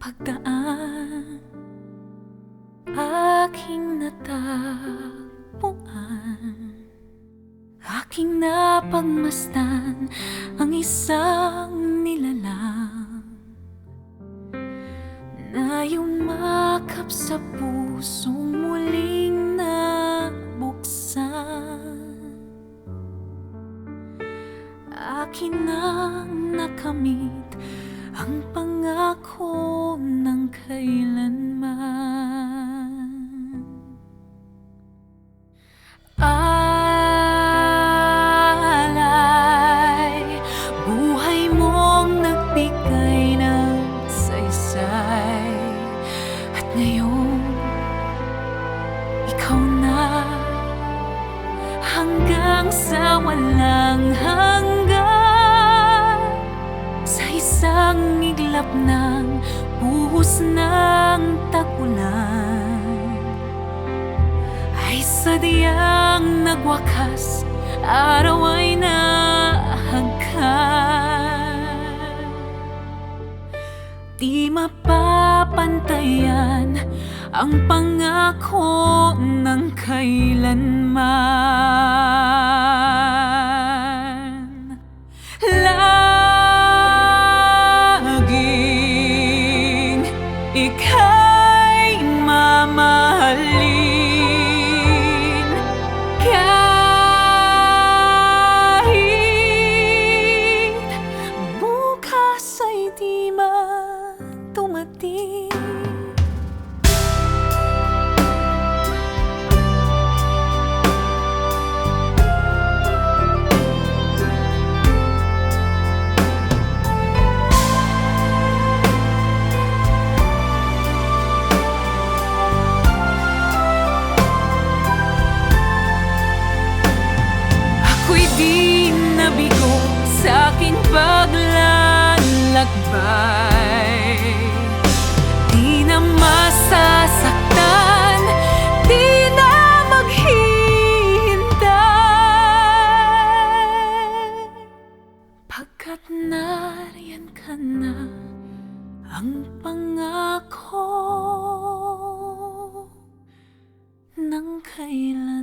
pagdaan, aking natagpuan, aking napagmasdan ang isang nilalang na yumakap sa pusong muling nabuksan. Akin nang nakamit ang pangako ng kailanman. Alay, buhay mong nagbigay ng saysay, at ngayon, ikaw na hanggang sa walang hanggan. Sa isang iglap ng buhos ng tag-ulan, ay sadyang nagwakas, araw ay nahagkan. Di mapapantayan ang pangako ng kailanman. Laging ika'y mamahalin, kahit bukas ay di man dumating. Di nabigo sa aking paglalakbay, di na masasaktan, di na maghihintay, pagkat nariyan ka na, ang pangako ng kailanman.